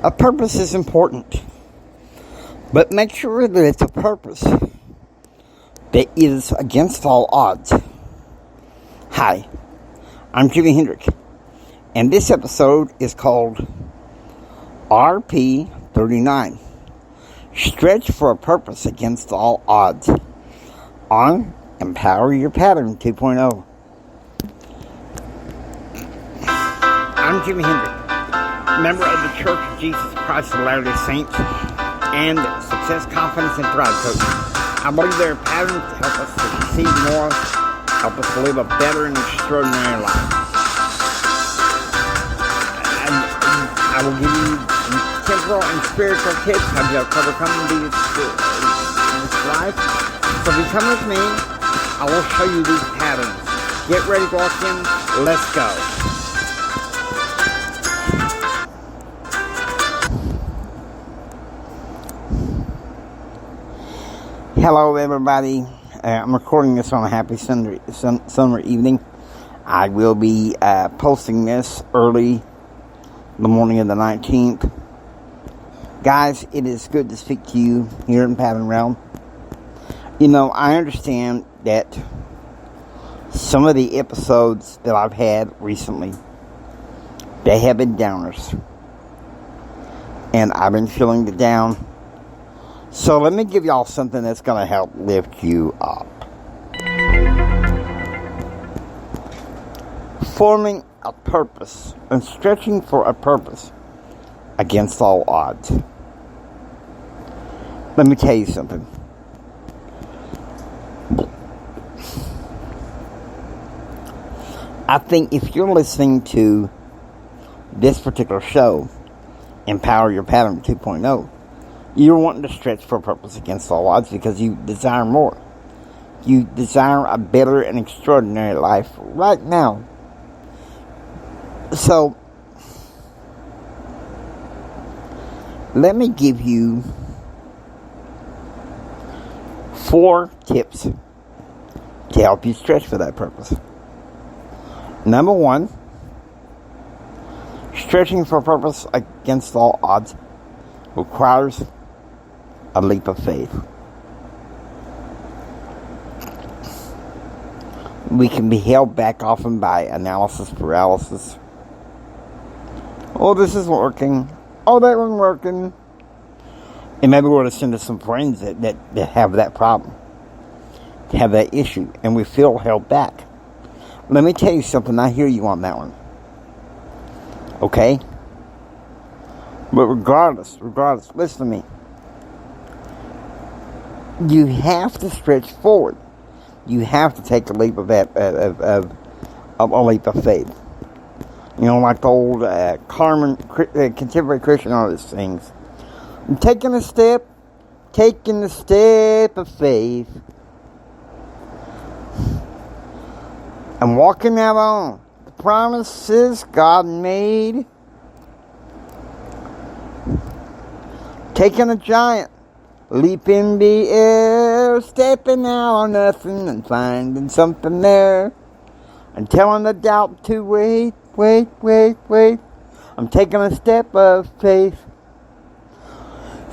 A purpose is important, but make sure that it's a purpose that is against all odds. Hi, I'm Jimi Hendrix, and this episode is called RP39, Stretch for a Purpose Against All Odds, on Empower Your Pattern 2.0. I'm Jimi Hendrix, member of the Church of Jesus Christ of Latter-day Saints and Success, Confidence, and Thrive Coach. I believe there are patterns to help us to succeed more, help us to live a better and extraordinary life. I will give you some temporal and spiritual tips how to overcome these in this life. So if you come with me, I will show you these patterns. Get ready to walk in. Let's go. Hello, everybody. I'm recording this on a happy summer evening. I will be posting this early the morning of the 19th. Guys, it is good to speak to you here in Pattern Realm. You know, I understand that some of the episodes that I've had recently, they have been downers. And I've been feeling the down. So let me give y'all something that's going to help lift you up. Forming a purpose and stretching for a purpose against all odds. Let me tell you something. I think if you're listening to this particular show, Empower Your Pattern 2.0, you're wanting to stretch for a purpose against all odds because you desire more. You desire a better and extraordinary life right now. So, let me give you 4 tips to help you stretch for that purpose. Number 1, stretching for a purpose against all odds requires a leap of faith. We can be held back often by analysis paralysis. Oh, this isn't working. Oh, that wasn't working. And maybe we're going to send to some friends that have that problem, have that issue, and we feel held back. Let me tell you something. I hear you on that one. Okay? But regardless, listen to me. You have to stretch forward. You have to take a leap of faith. You know, like the old contemporary Christian artist sings. I'm taking the step of faith. I'm walking out on the promises God made. Taking a giant leap in the air, stepping out on nothing and finding something there. And telling the doubt to wait. I'm taking a step of faith.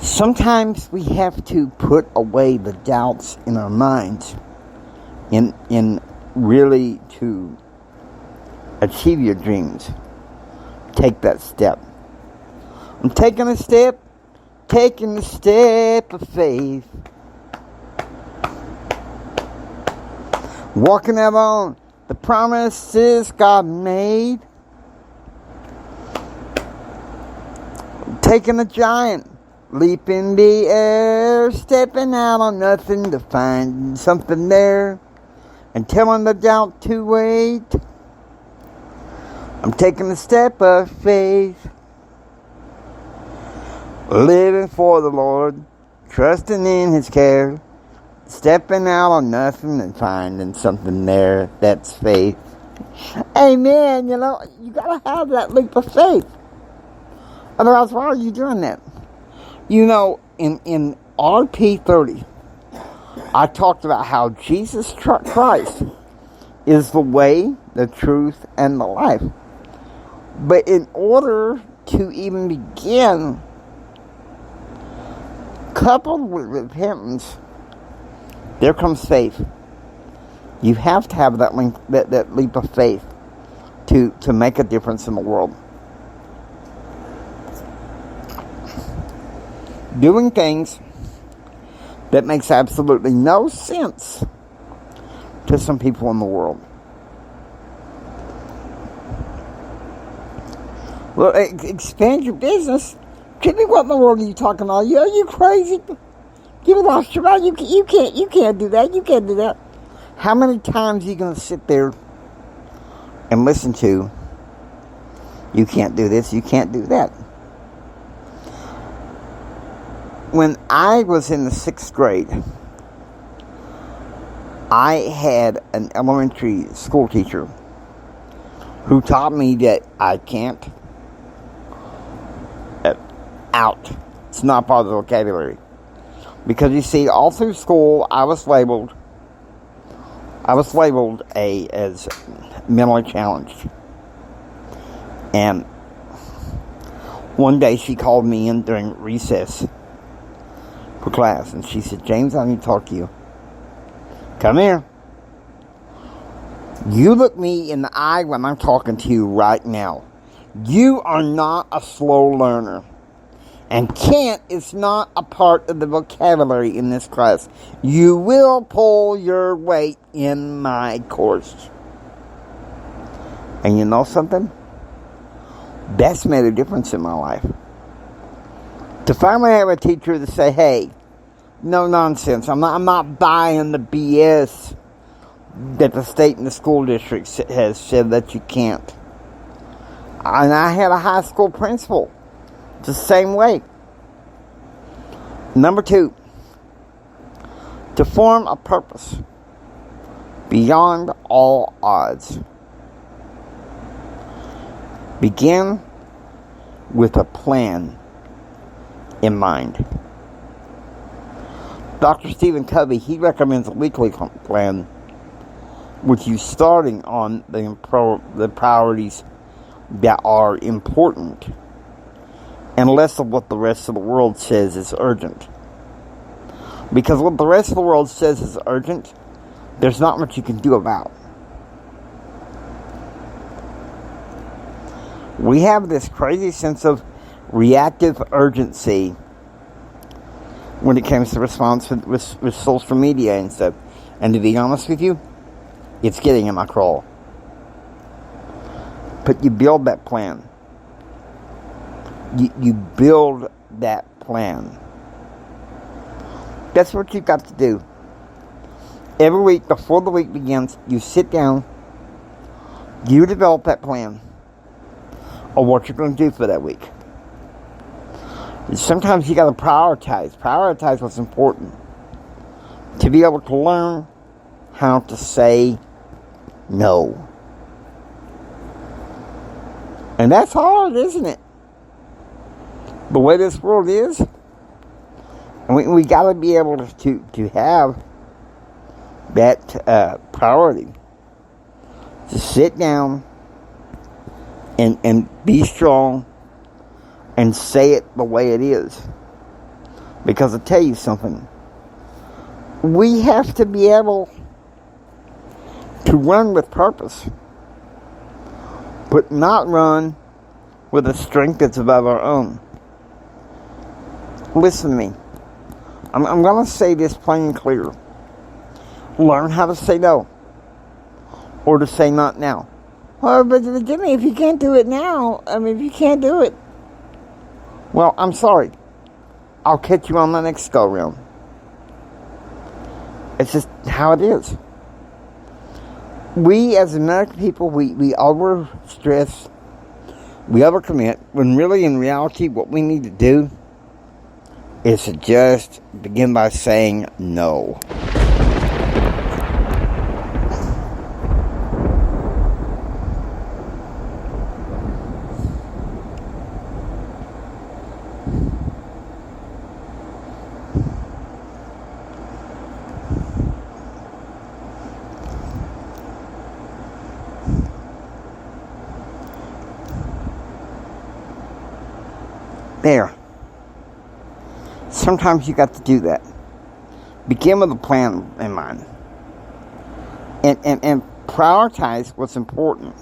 Sometimes we have to put away the doubts in our minds in really to achieve your dreams. Take that step. I'm taking a step of faith. Walking out on the promises God made. Taking a giant leap in the air, stepping out on nothing to find something there, and telling the doubt to wait. I'm taking a step of faith. Living for the Lord, trusting in His care, stepping out on nothing and finding something there. That's faith. Amen. You know, you gotta have that leap of faith. Otherwise, why are you doing that? You know, in RP30, I talked about how Jesus Christ is the way, the truth, and the life. But in order to even begin, coupled with repentance, there comes faith. You have to have that leap of faith to make a difference in the world. Doing things that makes absolutely no sense to some people in the world. Well, expand your business. Tell me, what in the world are you talking about? Are you crazy? You lost your mind. You can't do that. You can't do that. How many times are you going to sit there and listen to, you can't do this, you can't do that? When I was in the 6th grade, I had an elementary school teacher who taught me that I can't. Out. It's not part of the vocabulary. Because you see, all through school, I was labeled as mentally challenged. And one day she called me in during recess for class, and she said, "James, I need to talk to you. Come here. You look me in the eye when I'm talking to you right now. You are not a slow learner. And can't is not a part of the vocabulary in this class. You will pull your weight in my course." And you know something? That's made a difference in my life. To finally have a teacher to say, "Hey, no nonsense. I'm not buying the BS that the state and the school district has said that you can't." And I had a high school principal the same way. Number 2, to form a purpose beyond all odds. Begin with a plan in mind. Dr. Stephen Covey, he recommends a weekly plan with you starting on the priorities that are important, and less of what the rest of the world says is urgent. Because what the rest of the world says is urgent, there's not much you can do about. We have this crazy sense of reactive urgency when it comes to response with social media and stuff. And to be honest with you, it's getting in my crawl. But you build that plan. You build that plan. That's what you've got to do. Every week, before the week begins, you sit down, you develop that plan of what you're going to do for that week. And sometimes you got to prioritize what's important, to be able to learn how to say no. And that's hard, isn't it? The way this world is, we got to be able to have that priority, to sit down and be strong and say it the way it is. Because I'll tell you something, we have to be able to run with purpose, but not run with a strength that's above our own. Listen to me. I'm going to say this plain and clear. Learn how to say no. Or to say not now. Well, but Jimmy, if you can't do it now, if you can't do it, well, I'm sorry. I'll catch you on the next go-round. It's just how it is. We, as American people, we over-stress, we overcommit, when really, in reality, what we need to do is to just begin by saying no. There. Sometimes you got to do that. Begin with a plan in mind. And prioritize what's important.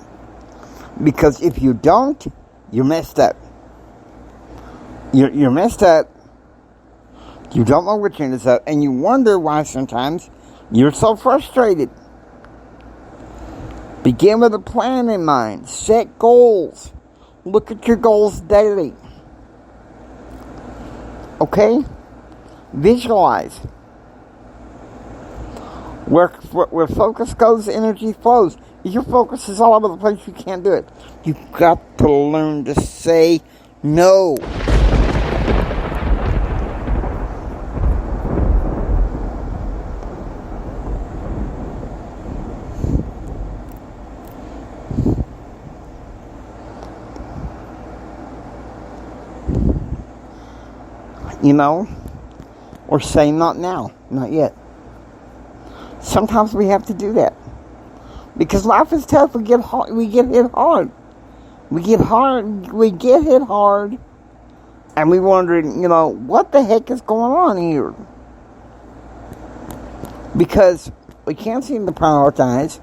Because if you don't, you're messed up. You're messed up. You don't know which end is up. And you wonder why sometimes you're so frustrated. Begin with a plan in mind. Set goals. Look at your goals daily. Okay? Visualize. Where focus goes, energy flows. If your focus is all over the place, you can't do it. You've got to learn to say no. You know, or say not now, not yet. Sometimes we have to do that because life is tough. We get hit hard. We get hit hard, and we wondering, what the heck is going on here? Because we can't seem to prioritize.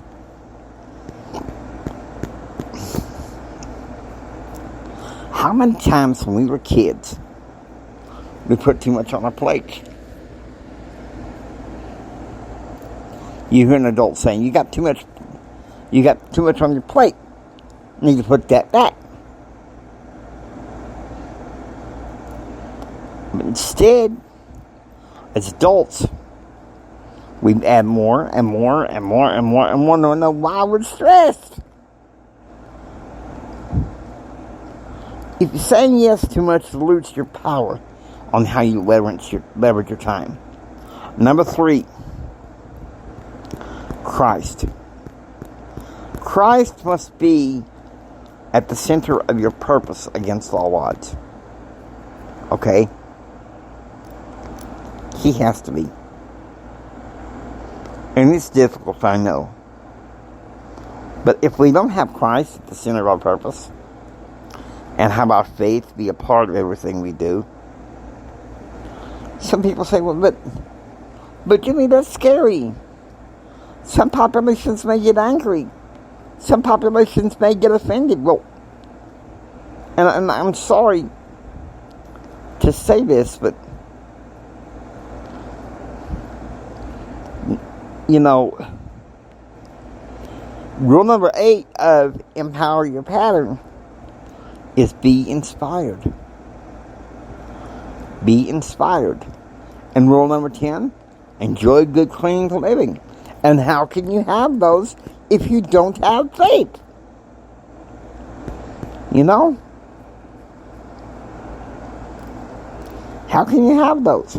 How many times when we were kids, we put too much on our plate? You hear an adult saying, you got too much on your plate. You need to put that back. But instead, as adults, we add more and more and more and more and want to know why we're stressed. If you're saying yes too much, dilutes your power on how you leverage your time. Number 3, Christ. Christ must be at the center of your purpose against all odds. Okay? He has to be. And it's difficult, I know. But if we don't have Christ at the center of our purpose, and have our faith be a part of everything we do, some people say, well, but Jimmy, that's scary. Some populations may get angry. Some populations may get offended. Well, and I'm sorry to say this, but rule number 8 of Empower Your Pattern is be inspired. Be inspired. And rule number 10, enjoy good, clean living. And how can you have those if you don't have faith? How can you have those?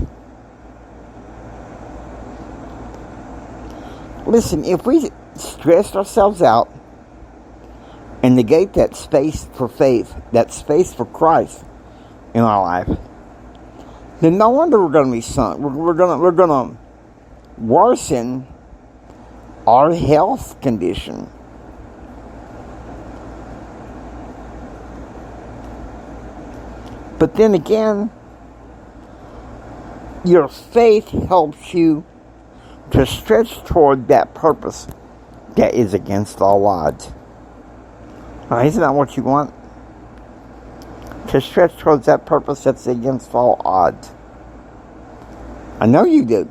Listen, if we stress ourselves out and negate that space for faith, that space for Christ in our life, then no wonder we're going to be sunk. We're going to worsen our health condition. But then again, your faith helps you to stretch toward that purpose that is against all odds. Now, isn't that what you want? To stretch towards that purpose that's against all odds. I know you do.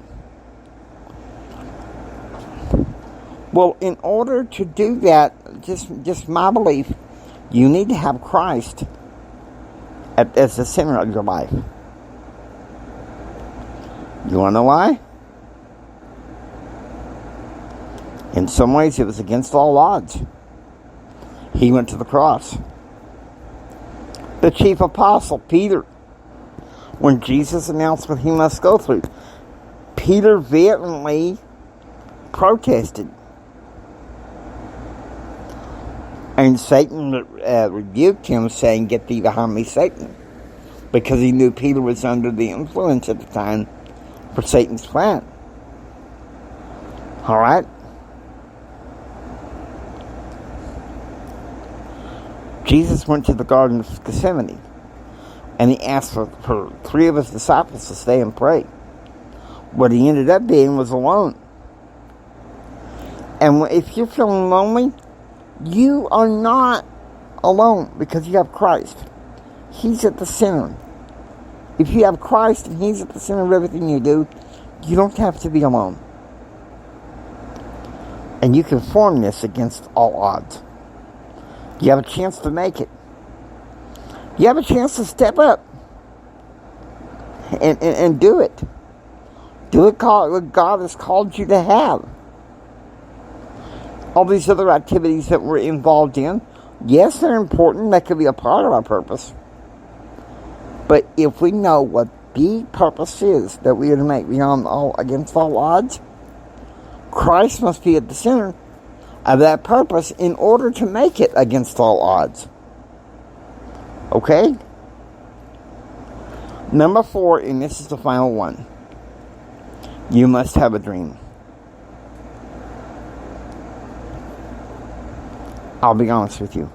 Well, in order to do that, just my belief, you need to have Christ as the center of your life. You want to know why? In some ways, it was against all odds. He went to the cross. The chief apostle, Peter, when Jesus announced what he must go through, Peter vehemently protested. And Satan rebuked him, saying, "Get thee behind me, Satan." Because he knew Peter was under the influence at the time for Satan's plan. Alright? Jesus went to the Garden of Gethsemane. And he asked for 3 of his disciples to stay and pray. What he ended up being was alone. And if you're feeling lonely, you are not alone because you have Christ. He's at the center. If you have Christ and He's at the center of everything you do, you don't have to be alone. And you can form this against all odds. You have a chance to make it. You have a chance to step up and do it. Do what God has called you to have. All these other activities that we're involved in, yes, they're important. That could be a part of our purpose. But if we know what the purpose is that we are to make against all odds, Christ must be at the center of that purpose in order to make it against all odds. Okay? Number 4, and this is the final one. You must have a dream. I'll be honest with you.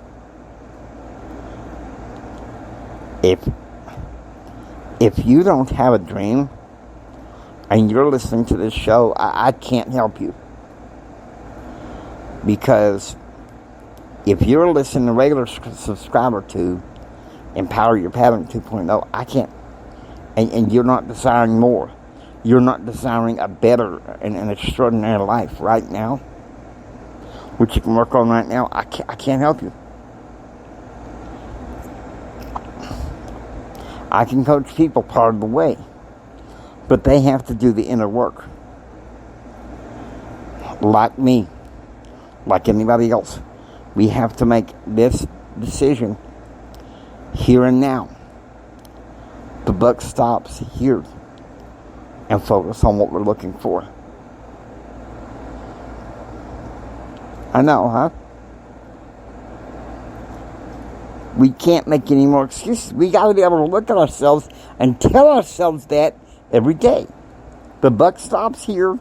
If you don't have a dream and you're listening to this show, I can't help you. Because if you're listening, a regular subscriber to Empower Your Pattern 2.0, I can't. And you're not desiring more. You're not desiring a better and an extraordinary life right now, which you can work on right now. I can't help you. I can coach people part of the way, but they have to do the inner work. Like me, like anybody else, we have to make this decision here and now. The buck stops here and focus on what we're looking for. I know, huh? We can't make any more excuses. We got to be able to look at ourselves and tell ourselves that every day. The buck stops here,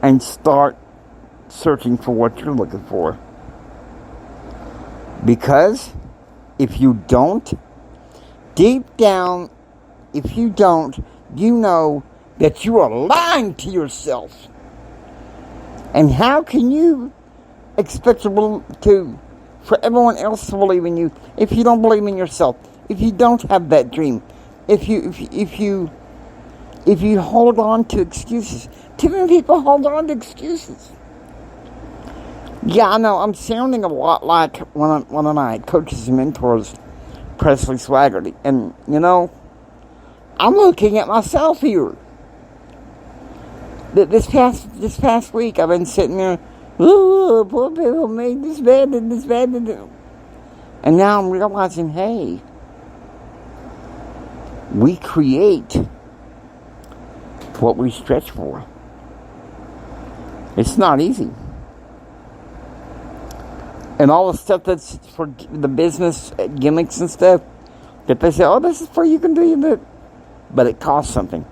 and start searching for what you're looking for. Because if you don't, deep down, if you don't, you know that you are lying to yourself. And how can you expect for everyone else to believe in you if you don't believe in yourself? If you don't have that dream, if you hold on to excuses. Too many people hold on to excuses. Yeah, I know. I'm sounding a lot like one of my coaches and mentors, Presley Swaggerty, and I'm looking at myself here. This past week, I've been sitting there. Ooh, poor people made this bad and this bad. And now I'm realizing, hey, we create what we stretch for. It's not easy. And all the stuff that's for the business gimmicks and stuff, that they say, oh, this is for you can do it. But it costs something.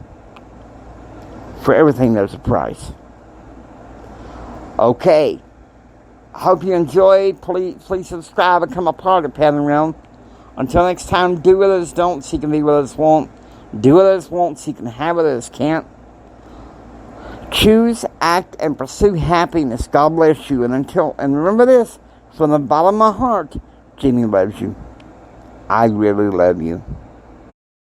For everything, there's a price. Okay. Hope you enjoyed. Please subscribe and become a part of Pattern Realm. Until next time, do what others don't so you can be what others won't. Do what others won't so you can have what others can't. Choose, act, and pursue happiness. God bless you. And remember this, from the bottom of my heart, Jimmy loves you. I really love you.